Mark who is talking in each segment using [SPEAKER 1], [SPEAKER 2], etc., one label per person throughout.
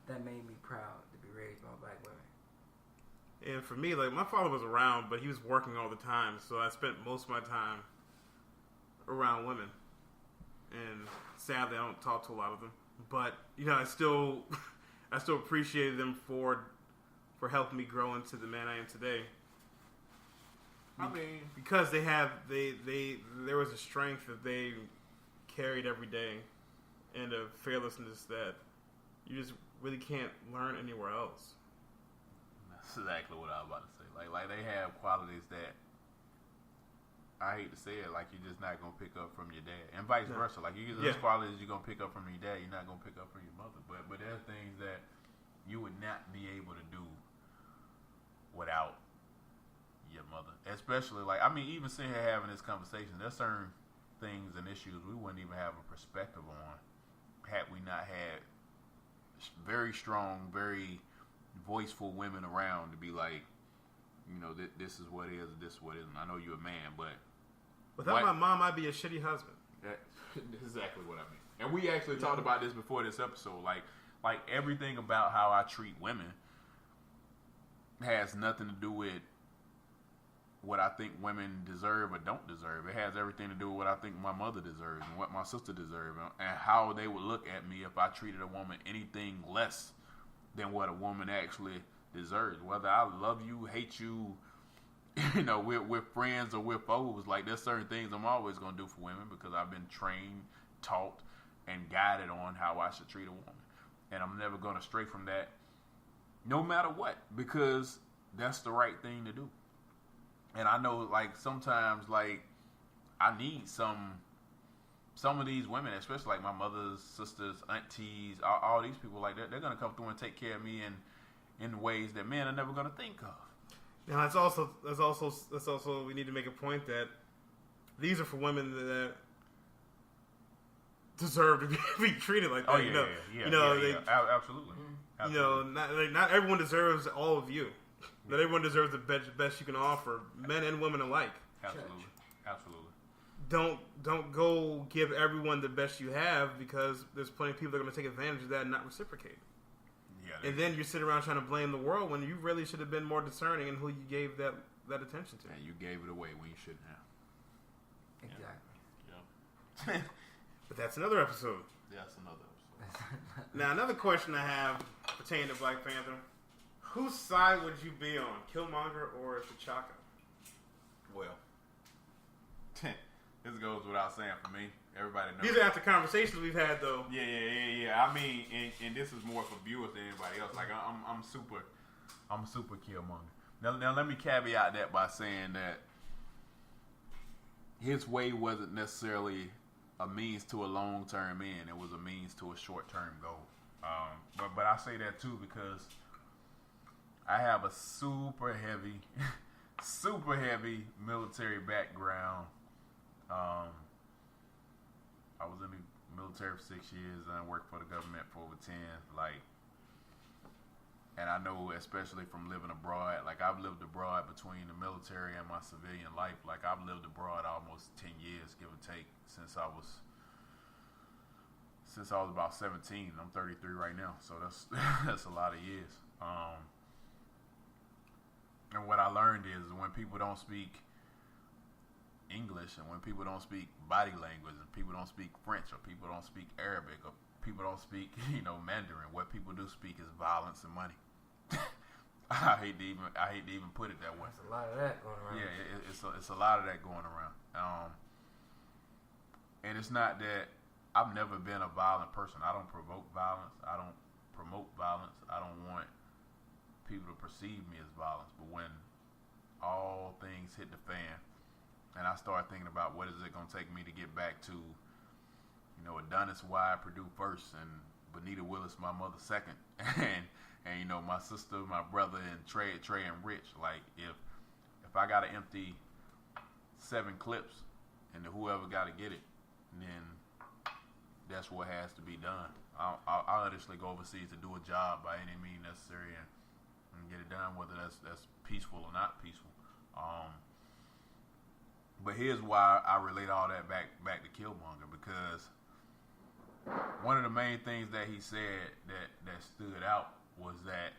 [SPEAKER 1] that made me proud to be raised by black women.
[SPEAKER 2] And for me, like, my father was around, but he was working all the time, so I spent most of my time around women. And sadly, I don't talk to a lot of them. But, you know, I still appreciated them for helping me grow into the man I am today.
[SPEAKER 3] I mean,
[SPEAKER 2] because there was a strength that they carried every day, and a fearlessness that you just really can't learn anywhere else.
[SPEAKER 3] That's exactly what I was about to say. Like they have qualities that I hate to say it, like you're just not gonna pick up from your dad, and vice versa. Like you get those qualities you're gonna pick up from your dad, you're not gonna pick up from your mother. But there are things that you would not be able to do without your mother. Especially, like, I mean, even sitting here having this conversation, there's certain things and issues we wouldn't even have a perspective on had we not had very strong, very voiceful women around to be like, you know, this is what is, this is what isn't. I know you're a man, but
[SPEAKER 2] without my mom, I'd be a shitty husband.
[SPEAKER 3] That's exactly what I mean. And we actually talked about this before this episode. Like everything about how I treat women has nothing to do with what I think women deserve or don't deserve. It has everything to do with what I think my mother deserves and what my sister deserves, and how they would look at me if I treated a woman anything less than what a woman actually deserves. Whether I love you, hate you, you know, we're friends or we're foes. Like, there's certain things I'm always going to do for women because I've been trained, taught, and guided on how I should treat a woman. And I'm never going to stray from that no matter what, because that's the right thing to do. And I know, like, sometimes, like, I need some of these women, especially like my mother's sisters, aunties, all these people, like, they're going to come through and take care of me in ways that men are never going to think of.
[SPEAKER 2] Now, that's also we need to make a point that these are for women that deserve to be treated like that.
[SPEAKER 3] Absolutely.
[SPEAKER 2] You know, not everyone deserves all of you. Not everyone deserves the best you can offer, men and women alike.
[SPEAKER 3] Absolutely.
[SPEAKER 2] Don't go give everyone the best you have, because there's plenty of people that are going to take advantage of that and not reciprocate. Yeah. And then you sit around trying to blame the world when you really should have been more discerning in who you gave that attention to.
[SPEAKER 3] And you gave it away when you shouldn't have.
[SPEAKER 1] Exactly.
[SPEAKER 3] Yeah.
[SPEAKER 2] But that's another episode.
[SPEAKER 3] That's another episode.
[SPEAKER 2] Now, another question I have pertaining to Black Panther. Whose side would you be on, Killmonger or T'Chaka?
[SPEAKER 3] Well, this goes without saying for me. Everybody knows.
[SPEAKER 2] These are after conversations we've had, though.
[SPEAKER 3] Yeah. I mean, and this is more for viewers than anybody else. Like, I'm super Killmonger. Now, let me caveat that by saying that his way wasn't necessarily a means to a long-term end. It was a means to a short-term goal. But I say that too because I have a super heavy military background. I was in the military for 6 years and I worked for the government for over 10. And I know, especially from living abroad, like, I've lived abroad between the military and my civilian life. Like, I've lived abroad almost 10 years, give or take, since I was about 17. I'm 33 right now, so that's a lot of years. And what I learned is when people don't speak English, and when people don't speak body language, and people don't speak French, or people don't speak Arabic, or people don't speak, Mandarin, what people do speak is violence and money. I hate to even put it that way.
[SPEAKER 1] There's a lot of that going around.
[SPEAKER 3] Yeah, it's a lot of that going around. And it's not that I've never been a violent person. I don't provoke violence. I don't promote violence. I don't want people to perceive me as violence. But when all things hit the fan, and I start thinking about what is it going to take me to get back to, Adonis Wide, Purdue first, and Bonita Willis, my mother, second, and my sister, my brother, and Trey and Rich. Like, if I got to empty 7 clips, and whoever got to get it, then that's what has to be done. I'll honestly go overseas to do a job by any means necessary and get it done, whether that's peaceful or not peaceful. But here's why I relate all that back to Killmonger, because one of the main things that he said that stood out was that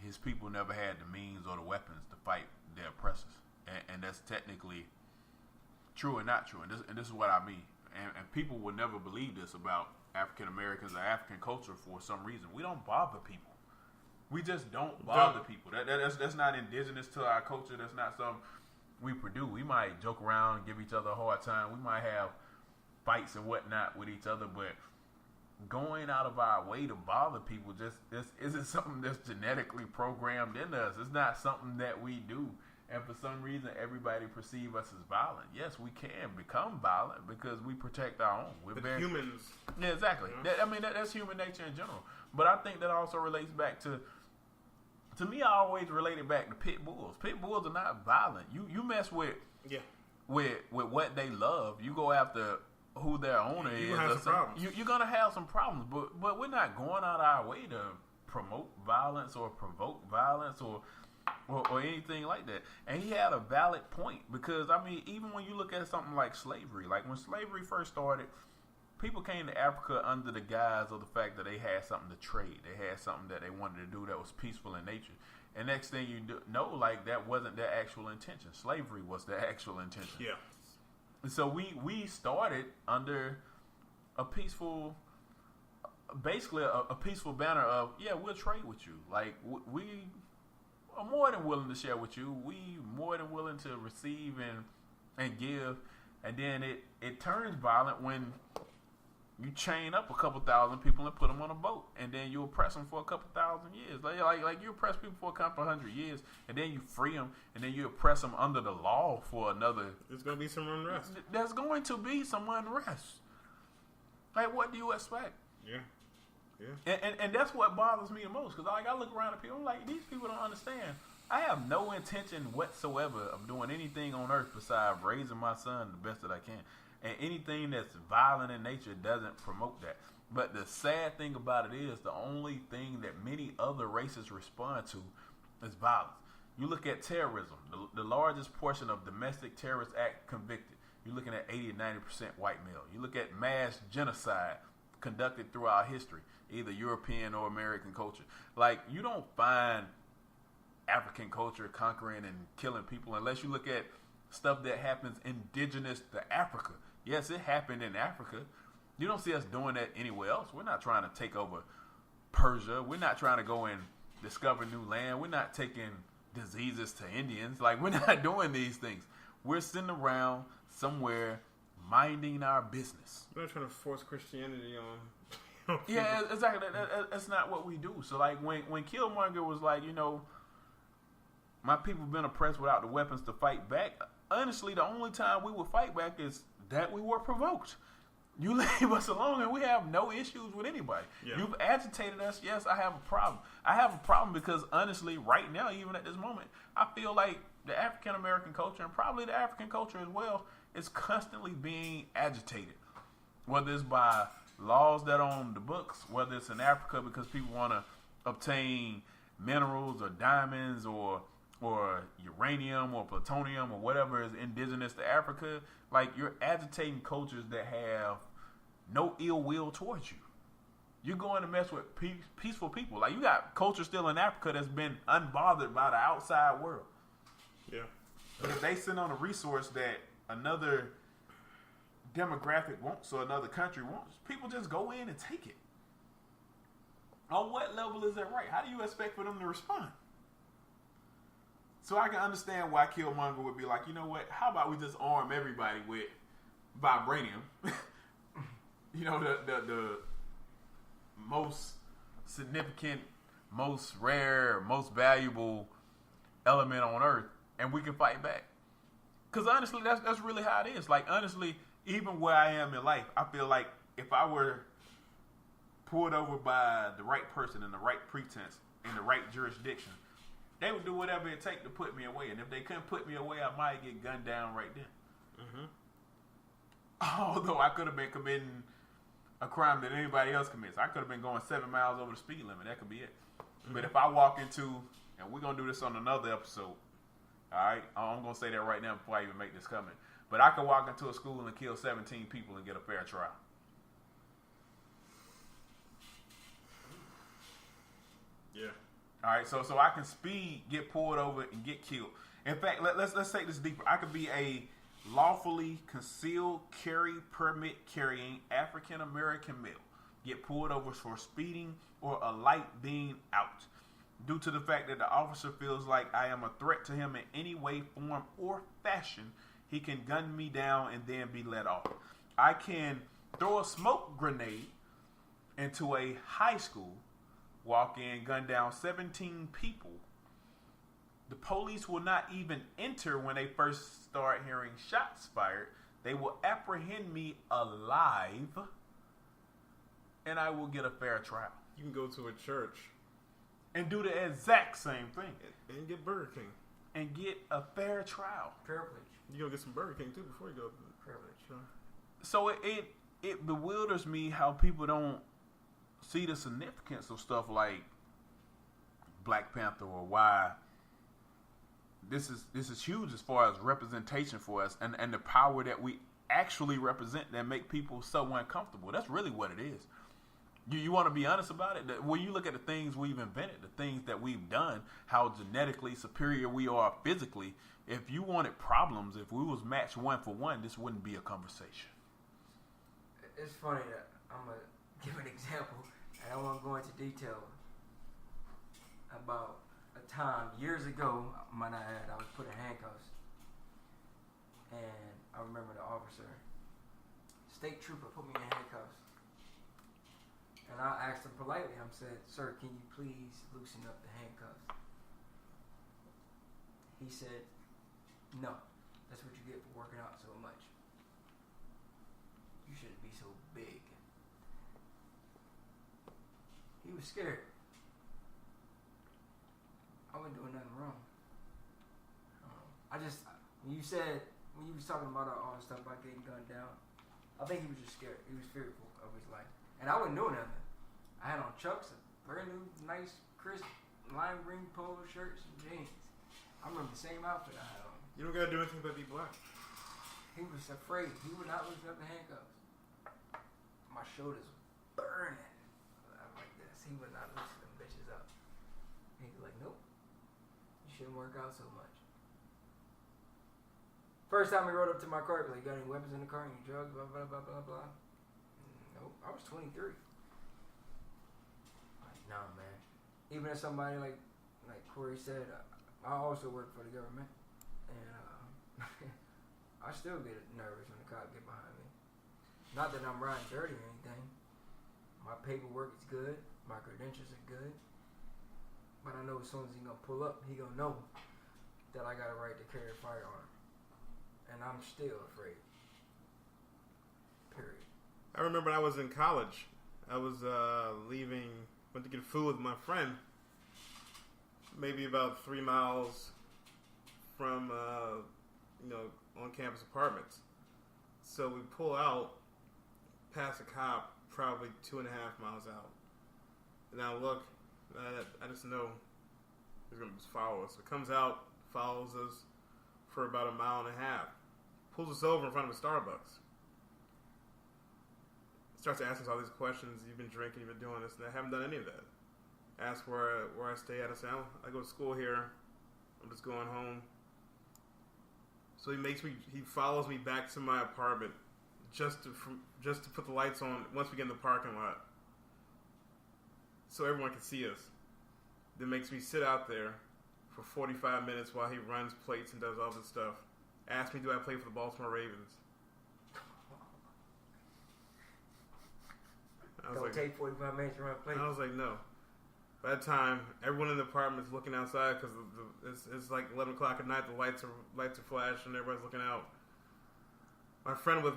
[SPEAKER 3] his people never had the means or the weapons to fight their oppressors, and that's technically true and not true. And this is what I mean. And people will never believe this about African Americans or African culture for some reason. We don't bother people. We just don't bother people. That's not indigenous to our culture. That's not something we produce. We might joke around and give each other a hard time. We might have fights and whatnot with each other, but going out of our way to bother people this isn't something that's genetically programmed in us. It's not something that we do. And for some reason, everybody perceives us as violent. Yes, we can become violent because we protect our own. We're very
[SPEAKER 2] humans.
[SPEAKER 3] Yeah, exactly. Yeah. That's human nature in general. But I think that also relates back to me, I always relate it back to pit bulls. Pit bulls are not violent. You mess with what they love. You go after who their owner is. You're gonna have some problems. But we're not going out our way to promote violence or provoke violence or anything like that. And he had a valid point, because I mean, even when you look at something like slavery, like when slavery first started, people came to Africa under the guise of the fact that they had something to trade. They had something that they wanted to do that was peaceful in nature. And next thing you know, like, that wasn't their actual intention. Slavery was their actual intention.
[SPEAKER 2] Yeah.
[SPEAKER 3] And so we started under a peaceful, basically a peaceful banner of, yeah, we'll trade with you. Like, we are more than willing to share with you. We more than willing to receive and give. And then it turns violent when you chain up a couple thousand people and put them on a boat, and then you oppress them for a couple thousand years. Like you oppress people for a couple hundred years, and then you free them, and then you oppress them under the law for another.
[SPEAKER 2] There's going to be some unrest.
[SPEAKER 3] There's going to be some unrest. Like, what do you expect?
[SPEAKER 2] Yeah.
[SPEAKER 3] And that's what bothers me the most, because I look around at people, I'm like, these people don't understand. I have no intention whatsoever of doing anything on earth besides raising my son the best that I can. And anything that's violent in nature doesn't promote that. But the sad thing about it is, the only thing that many other races respond to is violence. You look at terrorism, the largest portion of domestic terrorist act convicted. You're looking at 80 to 90% white male. You look at mass genocide conducted throughout history, either European or American culture. Like, you don't find African culture conquering and killing people unless you look at stuff that happens indigenous to Africa. Yes, it happened in Africa. You don't see us doing that anywhere else. We're not trying to take over Persia. We're not trying to go and discover new land. We're not taking diseases to Indians. Like, we're not doing these things. We're sitting around somewhere minding our business.
[SPEAKER 2] We're not trying to force Christianity on.
[SPEAKER 3] Yeah, exactly. That's not what we do. So, like, when Killmonger was like, my people have been oppressed without the weapons to fight back. Honestly, the only time we would fight back is that we were provoked. You leave us alone and we have no issues with anybody. Yeah. You've agitated us. Yes, I have a problem. I have a problem because, honestly, right now, even at this moment, I feel like the African American culture, and probably the African culture as well, is constantly being agitated. Whether it's by laws that are on the books, whether it's in Africa because people want to obtain minerals or diamonds or uranium or plutonium or whatever is indigenous to Africa. Like, you're agitating cultures that have no ill will towards you. You're going to mess with peaceful people. Like, you got culture still in Africa that's been unbothered by the outside world.
[SPEAKER 2] Yeah.
[SPEAKER 3] But if they sit on a resource that another demographic wants or another country wants, people just go in and take it. On what level is that right? How do you expect for them to respond? So I can understand why Killmonger would be like, you know what? How about we just arm everybody with vibranium? The most significant, most rare, most valuable element on Earth, and we can fight back. Because honestly, that's really how it is. Like, honestly, even where I am in life, I feel like if I were pulled over by the right person in the right pretense in the right jurisdiction, they would do whatever it takes to put me away. And if they couldn't put me away, I might get gunned down right then. Mm-hmm. Although I could have been committing a crime that anybody else commits. I could have been going 7 miles over the speed limit. That could be it. Mm-hmm. But if I walk into, and we're going to do this on another episode, all right? I'm going to say that right now before I even make this comment. But I could walk into a school and kill 17 people and get a fair trial.
[SPEAKER 2] Yeah.
[SPEAKER 3] All right, so I can speed, get pulled over, and get killed. In fact, let's take this deeper. I could be a lawfully concealed carry permit carrying African American male, get pulled over for speeding or a light being out, due to the fact that the officer feels like I am a threat to him in any way, form, or fashion. He can gun me down and then be let off. I can throw a smoke grenade into a high school, walk in, gun down 17 people. The police will not even enter when they first start hearing shots fired. They will apprehend me alive, and I will get a fair trial.
[SPEAKER 2] You can go to a church
[SPEAKER 3] and do the exact same thing.
[SPEAKER 2] And get Burger King.
[SPEAKER 3] And get a fair trial.
[SPEAKER 1] Privilege.
[SPEAKER 2] You go get some Burger King, too, before you go to the
[SPEAKER 1] Privilege.
[SPEAKER 3] So it bewilders me how people don't see the significance of stuff like Black Panther, or why this is huge as far as representation for us, and the power that we actually represent that make people so uncomfortable. That's really what it is. You want to be honest about it? When you look at the things we've invented, the things that we've done, how genetically superior we are physically, if you wanted problems, if we was matched 1 for 1, this wouldn't be a conversation.
[SPEAKER 1] It's funny that I'm going to give an example, and I won't go into detail about a time years ago, I was put in handcuffs, and I remember the officer, state trooper, put me in handcuffs. And I asked him politely, I said, "Sir, can you please loosen up the handcuffs?" He said, "No, that's what you get for working out so much. You shouldn't be so big." He was scared. I wasn't doing nothing wrong. When you was talking about all the stuff about getting gunned down, I think he was just scared. He was fearful of his life. And I wouldn't know nothing. I had on Chucks, a brand new, nice, crisp, lime green polo shirts and jeans. I remember the same outfit I had on.
[SPEAKER 2] You don't gotta do anything but be black.
[SPEAKER 1] He was afraid. He would not loosen up the handcuffs. My shoulders were burning. I'm like this. He would not loosen them bitches up. He was like, "Nope. You shouldn't work out so much." First time he rode up to my car, he was like, "You got any weapons in the car? Any drugs? Blah, blah, blah, blah, blah." Nope. I was 23. Like, nah, man. Even as somebody like Corey said, I also work for the government. And I still get nervous when the cop get behind me. Not that I'm riding dirty or anything. My paperwork is good. My credentials are good. But I know as soon as he gonna pull up, he gonna know that I got a right to carry a firearm. And I'm still afraid. Period.
[SPEAKER 2] I remember I was in college. I was went to get food with my friend. Maybe about 3 miles from, on-campus apartments. So we pull out past a cop, probably 2.5 miles out. And I look, I just know he's going to just follow us. So it comes out, follows us for about 1.5 miles. Pulls us over in front of a Starbucks. Starts to ask us all these questions. You've been drinking, you've been doing this, and I haven't done any of that. Ask where I stay at. I say, I go to school here. I'm just going home. So he follows me back to my apartment just to put the lights on once we get in the parking lot, so everyone can see us. Then makes me sit out there for 45 minutes while he runs plates and does all this stuff. Asks me, do I play for the Baltimore Ravens?
[SPEAKER 1] Take 45 minutes to run plates.
[SPEAKER 2] I was like, no. By that time, everyone in the apartment is looking outside because it's like 11 o'clock at night. The lights are flashing. Everybody's looking out. My friend was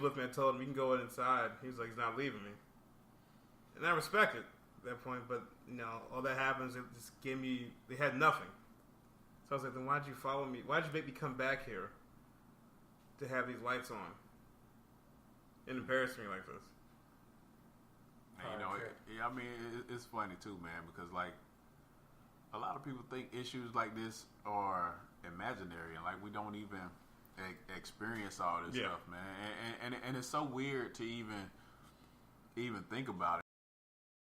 [SPEAKER 2] with me. I told him, you can go inside. He was like, he's not leaving me. And I respect it at that point. But, all that happens, it just gave me, they had nothing. So I was like, then why'd you follow me? Why'd you make me come back here to have these lights on and embarrass me like this?
[SPEAKER 3] And, it's funny too, man, because like a lot of people think issues like this are imaginary, and like we don't even experience all this stuff, man. And it's so weird to even think about it.